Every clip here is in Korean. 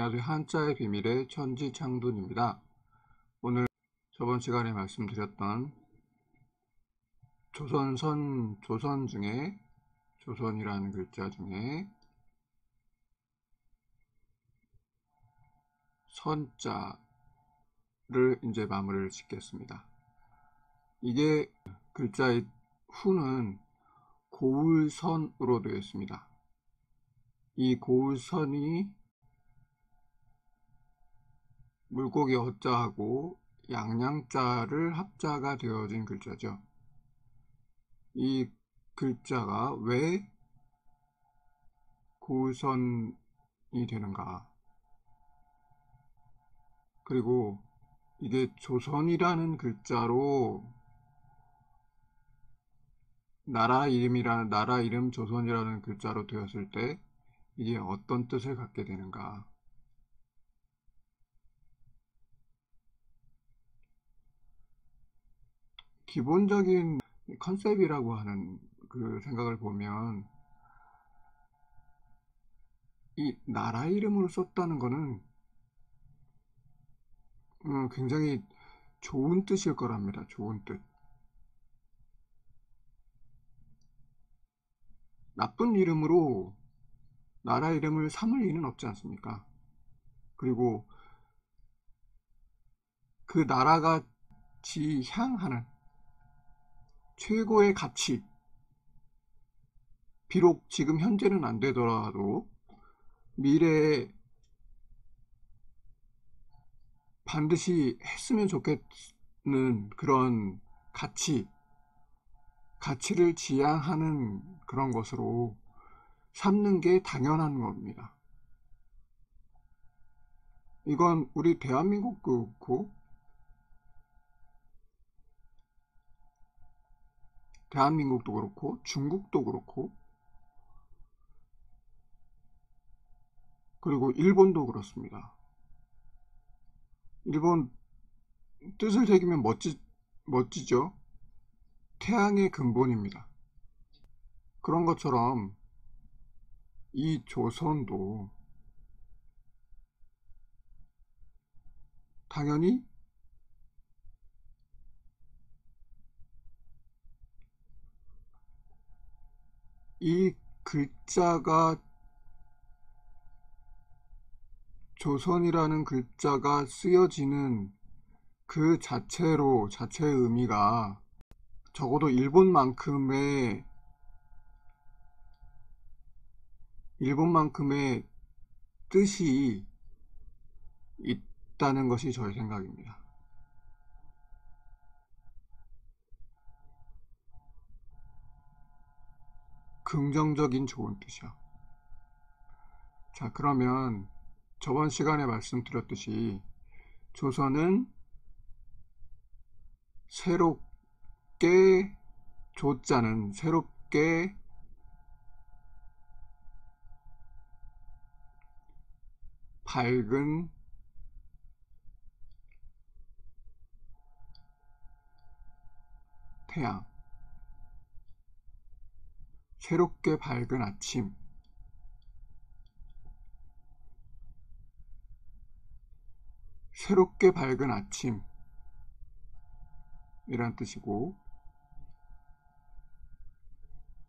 안녕하세요. 한자의 비밀의 천지창돈입니다. 오늘 저번 시간에 말씀드렸던 조선 중에 조선이라는 글자 중에 선자를 이제 마무리를 짓겠습니다. 이게 글자의 후는 고울선으로 되어 있습니다. 이 고울선이 물고기 어자하고 양양자를 합자가 되어진 글자죠. 이 글자가 왜 고울선이 되는가, 그리고 이게 조선이라는 글자로 나라 이름 조선이라는 글자로 되었을 때 이게 어떤 뜻을 갖게 되는가. 기본적인 컨셉이라고 하는 그 생각을 보면 이 나라 이름으로 썼다는 거는 굉장히 좋은 뜻일 거랍니다. 좋은 뜻. 나쁜 이름으로 나라 이름을 삼을 리는 없지 않습니까? 그리고 그 나라가 지향하는 최고의 가치, 비록 지금 현재는 안 되더라도 미래에 반드시 했으면 좋겠는 그런 가치를 지향하는 그런 것으로 삼는 게 당연한 겁니다. 이건 우리 대한민국도 그렇고 중국도 그렇고 그리고 일본도 그렇습니다. 일본 뜻을 새기면 멋지죠? 태양의 근본입니다. 그런 것처럼 이 조선도 당연히 이 글자가 조선이라는 글자가 쓰여지는 그 자체의 의미가 적어도 일본만큼의 뜻이 있다는 것이 저의 생각입니다. 긍정적인 좋은 뜻이요. 자, 그러면 저번 시간에 말씀드렸듯이 조선은 조자는 새롭게 밝은 태양, 새롭게 밝은 아침, 새롭게 밝은 아침 이란 뜻이고,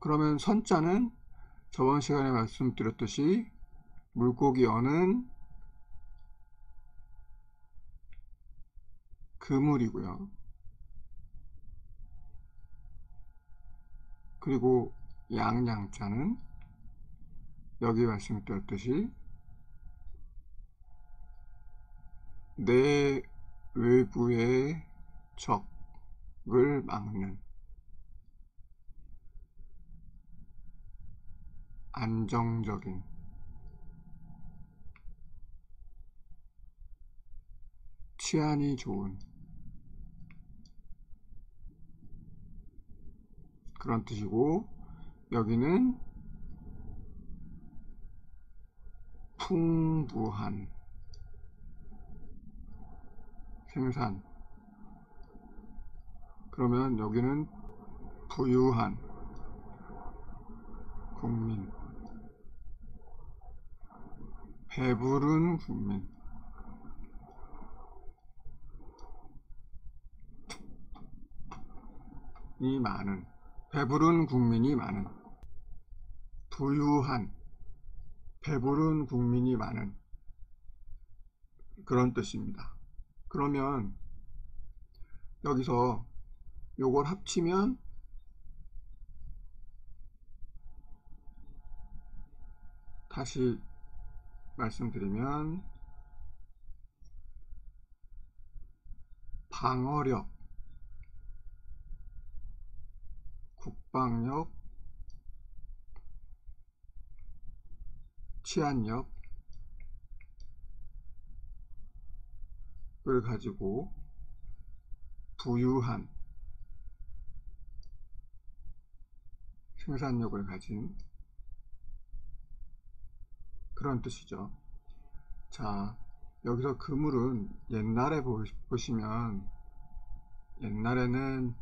그러면 선자는 저번 시간에 말씀드렸듯이 물고기 어는 그물이고요. 그리고 양양자는 여기 말씀드렸듯이 내 외부의 적을 막는 안정적인 치안이 좋은 그런 뜻이고, 여기는 풍부한 생산, 그러면 여기는 부유한 국민, 배부른 국민이 많은, 배부른 국민이 많은, 부유한, 배부른 국민이 많은 그런 뜻입니다. 그러면 여기서 요걸 합치면 다시 말씀드리면 방어력, 국방력, 치안력을 가지고 부유한 생산력을 가진 그런 뜻이죠. 자, 여기서 그물은 옛날에 보시면, 옛날에는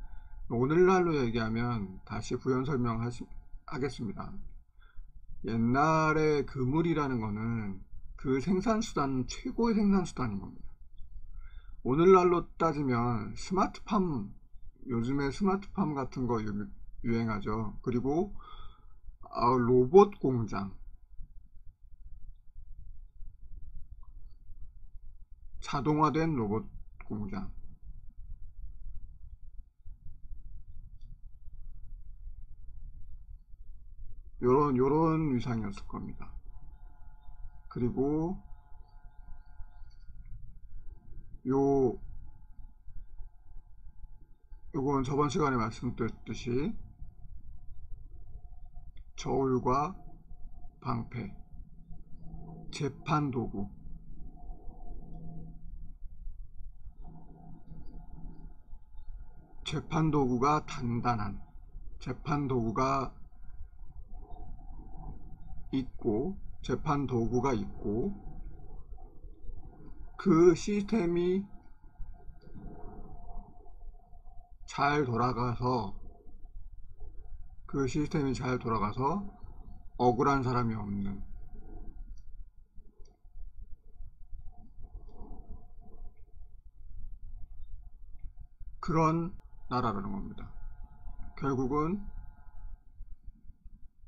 오늘날로 얘기하면 다시 부연 설명하겠습니다. 옛날에 그물이라는 거는 그 생산수단, 최고의 생산수단인 겁니다. 오늘날로 따지면 스마트팜, 요즘에 스마트팜 같은 거 유행하죠. 그리고 로봇 공장, 자동화된 로봇 공장, 요런 위상이었을 겁니다. 그리고 요건 저번 시간에 말씀드렸듯이 저울과 방패, 재판 도구, 재판 도구가 단단한, 재판 도구가 있고, 재판 도구가 있고, 그 시스템이 잘 돌아가서, 억울한 사람이 없는 그런 나라라는 겁니다. 결국은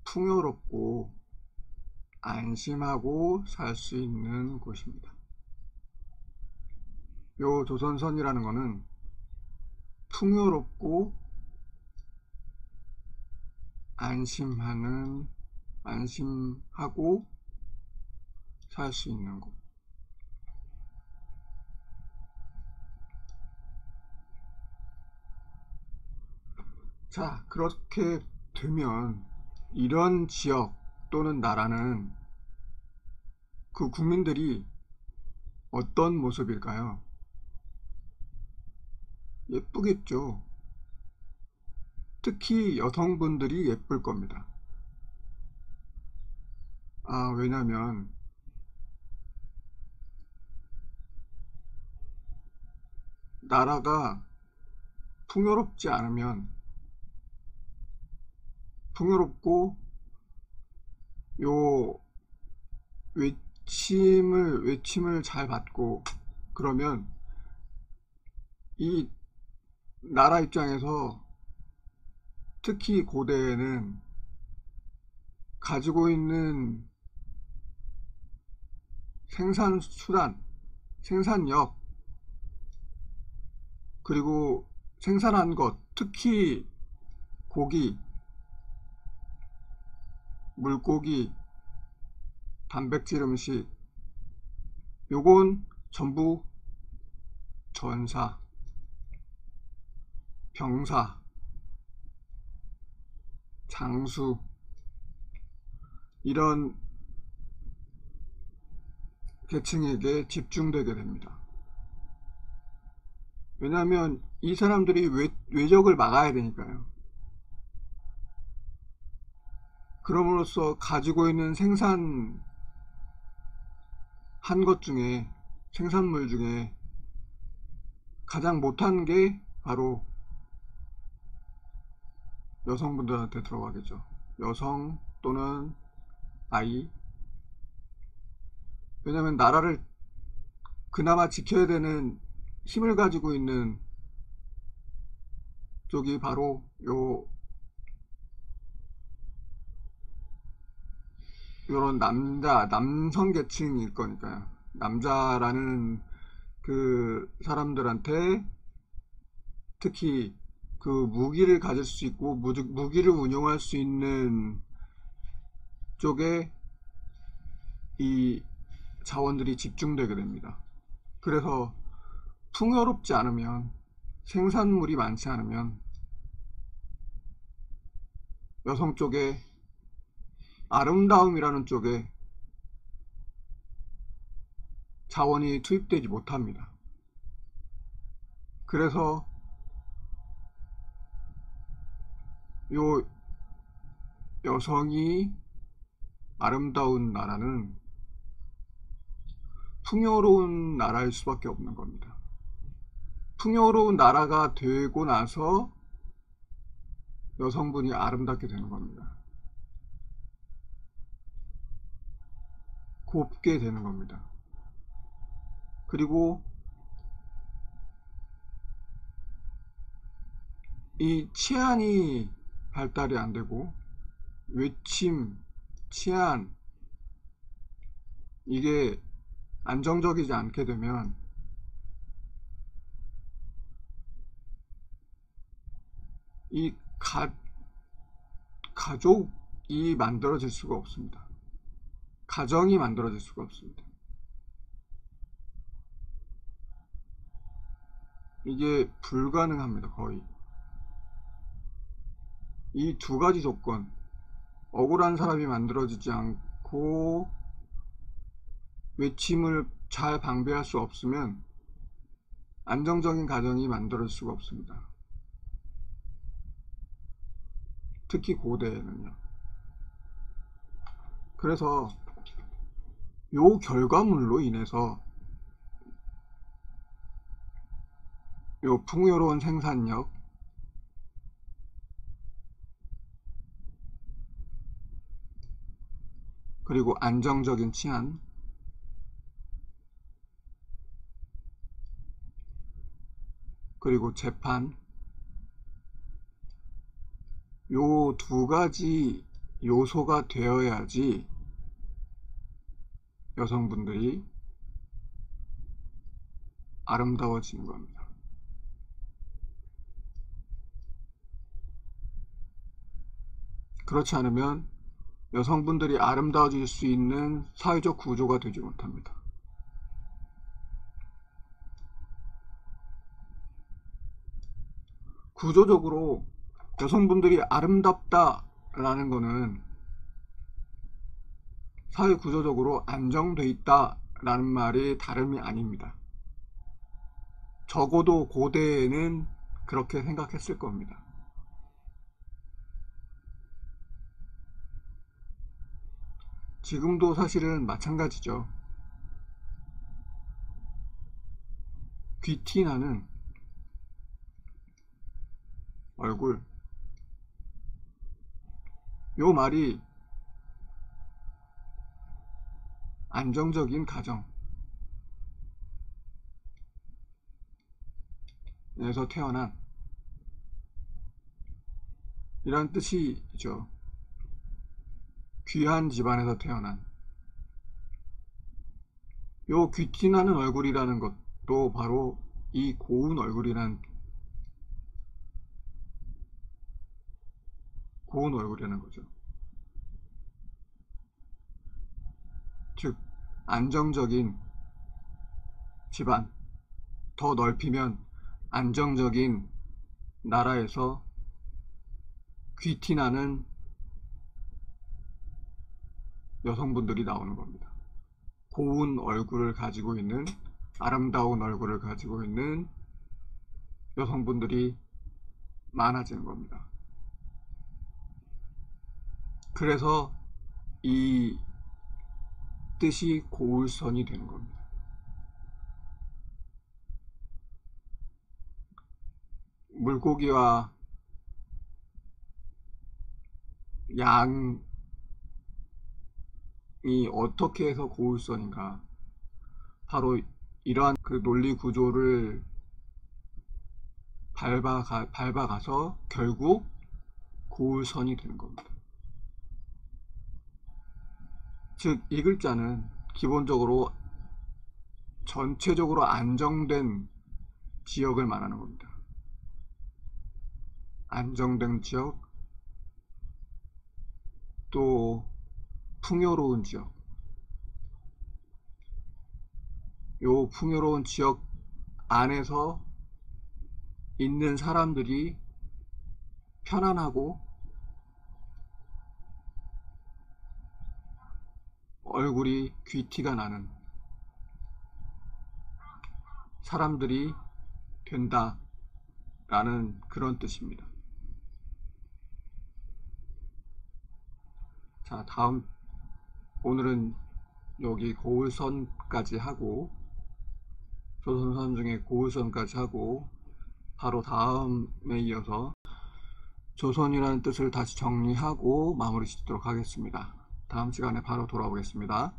풍요롭고 안심하고 살 수 있는 곳입니다. 요 조선선이라는 거는 풍요롭고 안심하고 살 수 있는 곳. 자, 그렇게 되면 이런 지역 또는 나라는 그 국민들이 어떤 모습일까요? 예쁘겠죠. 특히 여성분들이 예쁠 겁니다. 왜냐면 나라가 풍요롭지 않으면, 풍요롭고 요 외침을 잘 받고 그러면 이 나라 입장에서, 특히 고대에는 가지고 있는 생산수단, 생산력, 그리고 생산한 것, 특히 고기, 물고기, 단백질 음식, 요건 전부 전사, 병사, 장수, 이런 계층에게 집중되게 됩니다. 왜냐하면 이 사람들이 외적을 막아야 되니까요. 그럼으로써 가지고 있는 생산물 중에 가장 못한 게 바로 여성분들한테 들어가겠죠. 여성 또는 아이, 왜냐면 나라를 그나마 지켜야 되는 힘을 가지고 있는 쪽이 바로 요런 남성 계층일 거니까요. 남자라는 그 사람들한테 특히 그 무기를 가질 수 있고 무기를 운용할 수 있는 쪽에 이 자원들이 집중되게 됩니다. 그래서 풍요롭지 않으면, 생산물이 많지 않으면 여성 쪽에, 아름다움이라는 쪽에 자원이 투입되지 못합니다. 그래서 요 여성이 아름다운 나라는 풍요로운 나라일 수밖에 없는 겁니다. 풍요로운 나라가 되고 나서 여성분이 아름답게 되는 겁니다. 곱게 되는 겁니다. 그리고 이 치안이 발달이 안 되고 외침, 치안, 이게 안정적이지 않게 되면 이 가족이 만들어질 수가 없습니다. 가정이 만들어질 수가 없습니다. 이게 불가능합니다. 거의. 이 두 가지 조건, 억울한 사람이 만들어지지 않고 외침을 잘 방배할 수 없으면 안정적인 가정이 만들어질 수가 없습니다. 특히 고대에는요. 그래서 요 결과물로 인해서 요 풍요로운 생산력, 그리고 안정적인 치안, 그리고 재판, 요 두 가지 요소가 되어야지 여성분들이 아름다워지는 겁니다. 그렇지 않으면 여성분들이 아름다워질 수 있는 사회적 구조가 되지 못합니다. 구조적으로 여성분들이 아름답다라는 거는 사회 구조적으로 안정돼 있다라는 말이 다름이 아닙니다. 적어도 고대에는 그렇게 생각했을 겁니다. 지금도 사실은 마찬가지죠. 귀티나는 얼굴, 요 말이 안정적인 가정에서 태어난 이란 뜻이죠. 귀한 집안에서 태어난, 요 귀티나는 얼굴이라는 것도 바로 이 고운 얼굴이라는 거죠. 즉 안정적인 집안, 더 넓히면 안정적인 나라에서 귀티나는 여성분들이 나오는 겁니다. 고운 얼굴을 가지고 있는, 아름다운 얼굴을 가지고 있는 여성분들이 많아지는 겁니다. 그래서 이 뜻이 고울선이 되는 겁니다. 물고기와 양이 어떻게 해서 고울선인가? 바로 이러한 그 논리 구조를 밟아가서 결국 고울선이 되는 겁니다. 즉, 이 글자는 기본적으로 전체적으로 안정된 지역을 말하는 겁니다. 안정된 지역, 또 풍요로운 지역. 요 풍요로운 지역 안에서 있는 사람들이 편안하고 얼굴이 귀티가 나는 사람들이 된다 라는 그런 뜻입니다. 자, 다음 오늘은 여기 고울선까지 하고, 조선선 중에 고울선까지 하고, 바로 다음에 이어서 조선이라는 뜻을 다시 정리하고 마무리 짓도록 하겠습니다. 다음 시간에 바로 돌아오겠습니다.